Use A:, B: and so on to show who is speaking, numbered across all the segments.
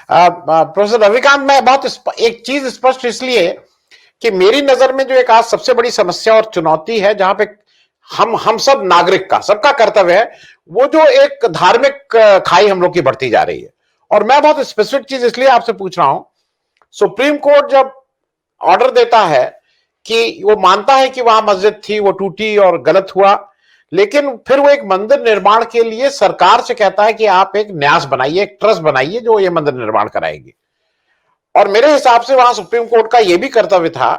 A: Professor Ravikant, मैं बहुत एक चीज स्पष्ट इसलिए कि मेरी नजर में जो एक आज सबसे बड़ी समस्या और चुनौती है, जहां पे हम सब नागरिक का, सबका कर्तव्य है, वो जो एक धार्मिक खाई हम लोग की बढ़ती जा रही है। और मैं बहुत स्पेसिफिक चीज इसलिए आपसे पूछ रहा हूं, सुप्रीम कोर्ट जब ऑर्डर देता है कि वो मानता है कि वहां मस्जिद थी, वो टूटी और गलत हुआ, लेकिन फिर वो एक मंदिर निर्माण के लिए सरकार से कहता है कि आप एक न्यास बनाइए, एक ट्रस्ट बनाइए जो ये मंदिर निर्माण कराएगी। और मेरे हिसाब से वहां सुप्रीम कोर्ट का यह भी कर्तव्य था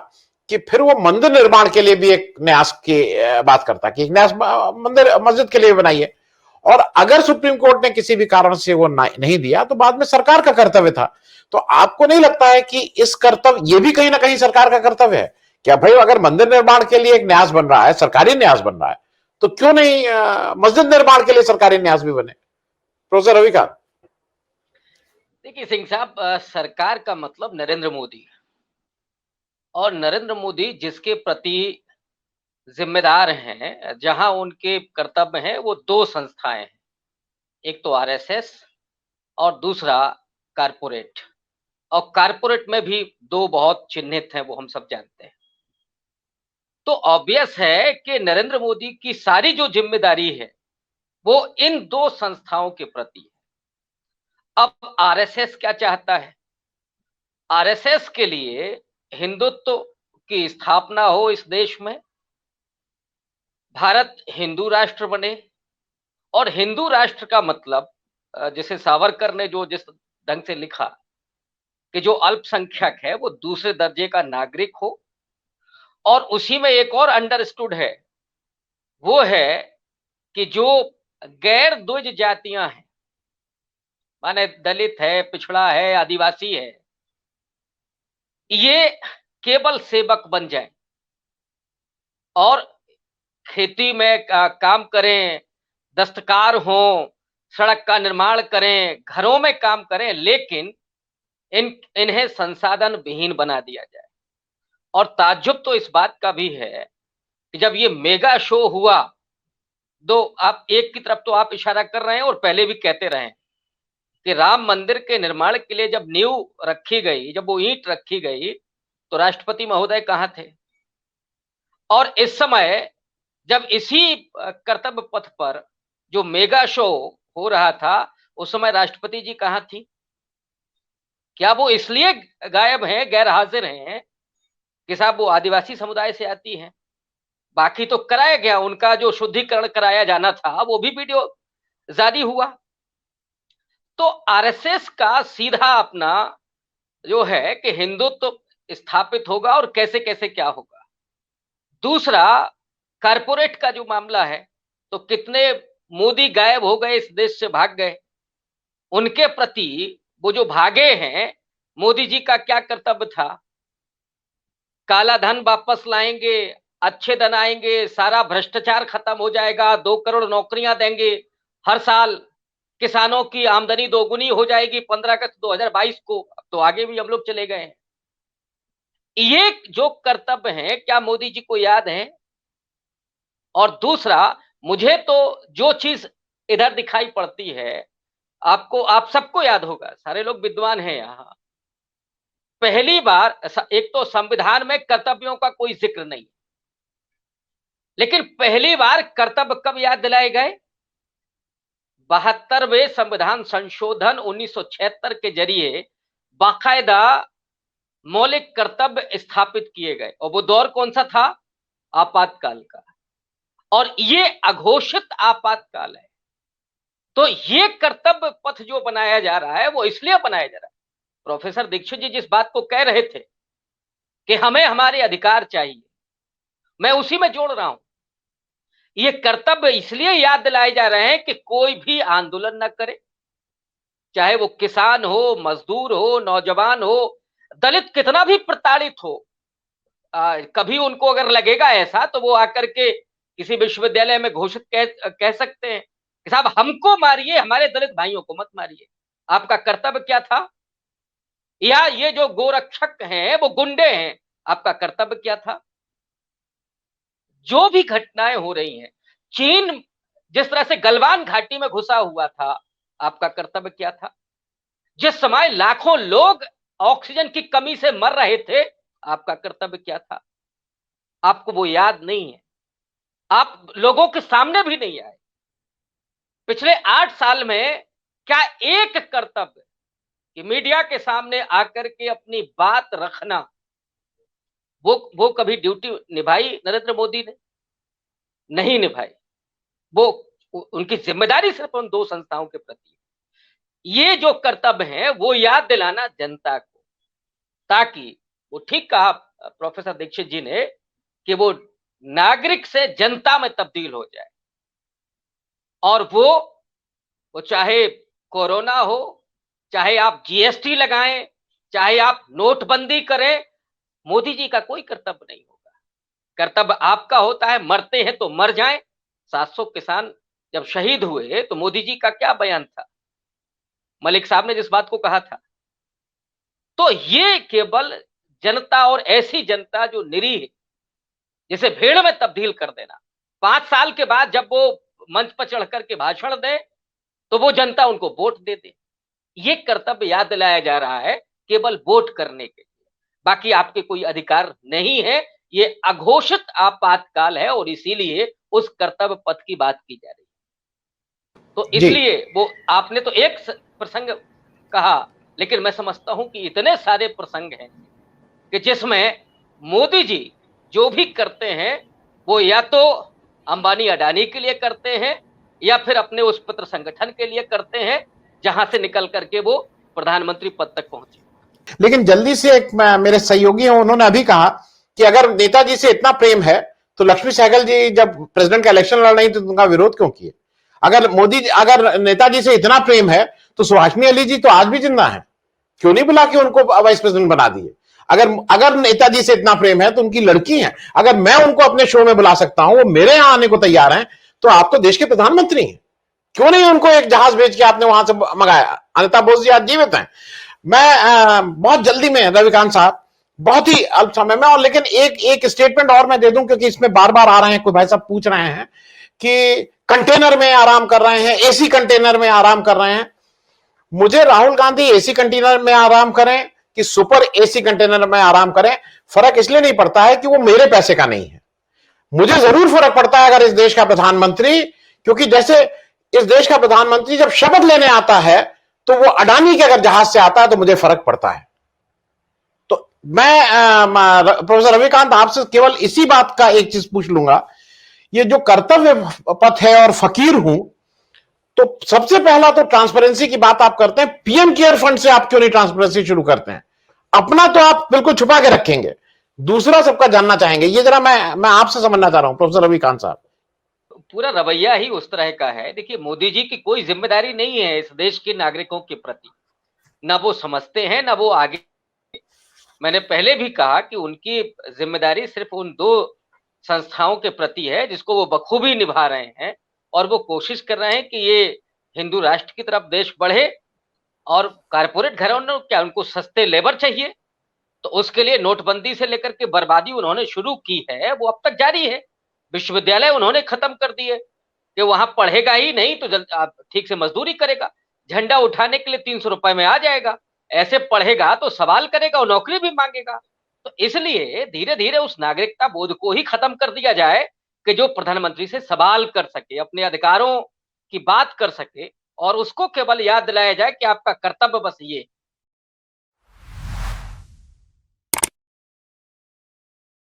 A: कि फिर वो मंदिर निर्माण के लिए भी एक न्यास की बात करता कि एक न्यास मंदिर मस्जिद के लिए बनाइए। और अगर सुप्रीम कोर्ट ने किसी भी कारण से वो नहीं दिया तो बाद में सरकार का कर्तव्य था। तो आपको नहीं लगता है कि इस कर्तव्य, ये भी कहीं ना कहीं सरकार का कर्तव्य है क्या भाई? अगर मंदिर निर्माण के लिए एक न्यास बन रहा है, सरकारी न्यास बन रहा है, तो क्यों नहीं मस्जिद निर्माण के लिए सरकारी न्यास भी बने? प्रोफेसर रविकांत।
B: देखिए सिंह साहब, सरकार का मतलब नरेंद्र मोदी, और नरेंद्र मोदी जिसके प्रति जिम्मेदार हैं, जहां उनके कर्तव्य हैं, वो दो संस्थाएं हैं। एक तो आरएसएस और दूसरा कारपोरेट। और कारपोरेट में भी दो बहुत चिन्हित हैं, वो हम सब जानते हैं। तो ऑब्वियस है कि नरेंद्र मोदी की सारी जो जिम्मेदारी है वो इन दो संस्थाओं के प्रति है। अब आरएसएस क्या चाहता है? आरएसएस के लिए हिंदुत्व की स्थापना हो इस देश में, भारत हिंदू राष्ट्र बने। और हिंदू राष्ट्र का मतलब, जैसे सावरकर ने जो जिस ढंग से लिखा कि जो अल्पसंख्यक है वो दूसरे दर्जे का नागरिक हो। और उसी में एक और अंडरस्टूड है, वो है कि जो गैर द्विज जातियां हैं, माने दलित है, पिछड़ा है, आदिवासी है, ये केवल सेवक बन जाएं और खेती में काम करें, दस्तकार हों, सड़क का निर्माण करें, घरों में काम करें, लेकिन इन्हें संसाधन विहीन बना दिया जाए। और ताज्जुब तो इस बात का भी है कि जब ये मेगा शो हुआ, तो आप एक की तरफ तो आप इशारा कर रहे हैं और पहले भी कहते रहे कि राम मंदिर के निर्माण के लिए जब नींव रखी गई, जब वो ईंट रखी गई, तो राष्ट्रपति महोदय कहां थे? और इस समय जब इसी कर्तव्य पथ पर जो मेगा शो हो रहा था, उस समय राष्ट्रपति जी कहां थी? क्या वो इसलिए गायब हैं, गैर हाजिर हैं कि साहब वो आदिवासी समुदाय से आती हैं? बाकी तो कराया गया, उनका जो शुद्धिकरण कराया जाना था वो भी वीडियो जारी हुआ। तो आरएसएस का सीधा अपना जो है कि हिंदुत्व तो स्थापित होगा और कैसे कैसे क्या होगा। दूसरा, कारपोरेट का जो मामला है, तो कितने मोदी गायब हो गए, इस देश से भाग गए, उनके प्रति वो जो भागे हैं, मोदी जी का क्या कर्तव्य था? काला धन वापस लाएंगे, अच्छे दिन आएंगे, सारा भ्रष्टाचार खत्म हो जाएगा, 2 करोड़ नौकरियां देंगे हर साल, किसानों की आमदनी दोगुनी हो जाएगी 15 अगस्त 2022 को। अब तो आगे भी हम लोग चले गए हैं। ये जो कर्तव्य है, क्या मोदी जी को याद है? और दूसरा, मुझे तो जो चीज इधर दिखाई पड़ती है, आपको, आप सबको याद होगा, सारे लोग विद्वान हैं यहां, पहली बार एक तो संविधान में कर्तव्यों का कोई जिक्र नहीं, लेकिन पहली बार कर्तव्य कब याद दिलाए गए? 72वें संविधान संशोधन 1976 के जरिए बाकायदा मौलिक कर्तव्य स्थापित किए गए। और वो दौर कौन सा था? आपातकाल का। और ये अघोषित आपातकाल है। तो ये कर्तव्य पथ जो बनाया जा रहा है, वो इसलिए बनाया जा रहा है, प्रोफेसर दीक्षित जी जिस बात को कह रहे थे कि हमें हमारे अधिकार चाहिए, मैं उसी में जोड़ रहा हूं। ये कर्तव्य इसलिए याद दिलाए जा रहे हैं कि कोई भी आंदोलन न करे, चाहे वो किसान हो, मजदूर हो, नौजवान हो, दलित कितना भी प्रताड़ित हो, कभी उनको अगर लगेगा ऐसा, तो वो आकर के किसी विश्वविद्यालय में घोषित कह सकते हैं कि साहब हमको मारिए, हमारे दलित भाइयों को मत मारिए। आपका कर्तव्य क्या था? या ये जो गोरक्षक हैं, वो गुंडे हैं, आपका कर्तव्य क्या था? जो भी घटनाएं हो रही हैं, चीन जिस तरह से गलवान घाटी में घुसा हुआ था, आपका कर्तव्य क्या था? जिस समय लाखों लोग ऑक्सीजन की कमी से मर रहे थे, आपका कर्तव्य क्या था? आपको वो याद नहीं है। आप लोगों के सामने भी नहीं आए। पिछले 8 साल में क्या एक कर्तव्य कि मीडिया के सामने आकर के अपनी बात रखना, वो कभी ड्यूटी निभाई नरेंद्र मोदी ने? नहीं निभाई। वो उनकी जिम्मेदारी सिर्फ उन 2 संस्थाओं के प्रति है। ये जो कर्तव्य है वो याद दिलाना जनता को, ताकि वो ठीक कहा प्रोफेसर दीक्षित जी ने कि वो नागरिक से जनता में तब्दील हो जाए। और वो चाहे कोरोना हो, चाहे आप जीएसटी लगाएं, चाहे आप नोटबंदी करें, मोदी जी का कोई कर्तव्य नहीं होगा। कर्तव्य आपका होता है, मरते हैं तो मर जाएं। 700 किसान जब शहीद हुए तो मोदी जी का क्या बयान था? मलिक साहब ने जिस बात को कहा था, तो ये केवल जनता और ऐसी जनता जो निरीह है, जिसे भेड़ में तब्दील कर देना। 5 साल के बाद जब वो मंच पर चढ़ करके भाषण दे तो वो जनता उनको वोट दे दे। ये कर्तव्य याद दिलाया जा रहा है केवल वोट करने के लिए। बाकी आपके कोई अधिकार नहीं है। ये अघोषित आपातकाल है और इसीलिए उस कर्तव्य पथ की बात की जा रही है। तो इसलिए वो आपने तो एक प्रसंग कहा, लेकिन मैं समझता हूं कि इतने सारे प्रसंग हैं कि जिसमें मोदी जी जो भी करते हैं वो या तो अंबानी अडानी के लिए करते हैं या फिर अपने उस पत्र संगठन के लिए करते हैं जहां से निकल करके वो प्रधानमंत्री पद तक पहुंचे।
A: लेकिन जल्दी से एक मेरे सहयोगी हैं, उन्होंने अभी कहा कि अगर नेताजी से इतना प्रेम है तो लक्ष्मी सहगल जी जब प्रेसिडेंट का इलेक्शन लड़ रही थी तो उनका विरोध क्यों किए? अगर नेताजी से इतना प्रेम है तो सुहाषिनी अली जी तो आज भी जिंदा है, क्यों नहीं बुला के उनको वाइस प्रेसिडेंट बना दिए? अगर नेताजी से इतना प्रेम है तो उनकी लड़की है, अगर मैं उनको अपने शो में बुला सकता हूं, वो मेरे यहां आने को तैयार हैं, तो आप तो देश के प्रधानमंत्री हैं, क्यों नहीं उनको एक जहाज भेज के आपने वहां से मंगाया? अनिता बोस जी आज जीवित हैं। मैं बहुत जल्दी में रविकांत साहब, बहुत ही अल्प समय में, और लेकिन एक स्टेटमेंट और मैं दे दूं क्योंकि इसमें बार बार आ रहे हैं, कोई भाई साहब पूछ रहे हैं कि कंटेनर में आराम कर रहे हैं, एसी कंटेनर में आराम कर रहे हैं। मुझे राहुल गांधी एसी कंटेनर में आराम करें कि सुपर एसी कंटेनर में आराम करें, फर्क इसलिए नहीं पड़ता है कि वो मेरे पैसे का नहीं है। मुझे जरूर फर्क पड़ता है अगर इस देश का प्रधानमंत्री, क्योंकि जैसे इस देश का प्रधानमंत्री जब शपथ लेने आता है तो वो अडानी के अगर जहाज से आता है तो मुझे फर्क पड़ता है। तो मैं प्रोफेसर रविकांत आपसे केवल इसी बात का एक चीज पूछ लूंगा, ये जो कर्तव्य पथ है और फकीर हूं, तो सबसे पहला तो ट्रांसपेरेंसी की बात आप करते हैं, पीएम केयर फंड से आप क्यों नहीं ट्रांसपेरेंसी शुरू करते हैं? अपना तो आप बिल्कुल छुपा के रखेंगे, दूसरा सबका जानना चाहेंगे। ये जरा मैं आपसे समझना चाह रहा हूं प्रोफेसर रविकांत साहब।
B: पूरा रवैया ही उस तरह का है। देखिए, मोदी जी की कोई जिम्मेदारी नहीं है इस देश के नागरिकों के प्रति, ना वो समझते हैं ना वो आगे। मैंने पहले भी कहा कि उनकी जिम्मेदारी सिर्फ उन 2 संस्थाओं के प्रति है जिसको वो बखूबी निभा रहे हैं, और वो कोशिश कर रहे हैं कि ये हिंदू राष्ट्र की तरफ देश बढ़े। और कारपोरेट घरानों क्या, उनको सस्ते लेबर चाहिए, तो उसके लिए नोटबंदी से लेकर के बर्बादी उन्होंने शुरू की है, वो अब तक जारी है। विश्वविद्यालय उन्होंने खत्म कर दिए कि वहां पढ़ेगा ही नहीं तो ठीक से मजदूरी करेगा, झंडा उठाने के लिए 300 रुपए में आ जाएगा, ऐसे पढ़ेगा तो सवाल करेगा और नौकरी भी मांगेगा। तो इसलिए धीरे धीरे उस नागरिकता बोध को ही खत्म कर दिया जाए कि जो प्रधानमंत्री से सवाल कर सके, अपने अधिकारों की बात कर सके, और उसको केवल याद दिलाया जाए कि आपका कर्तव्य बस ये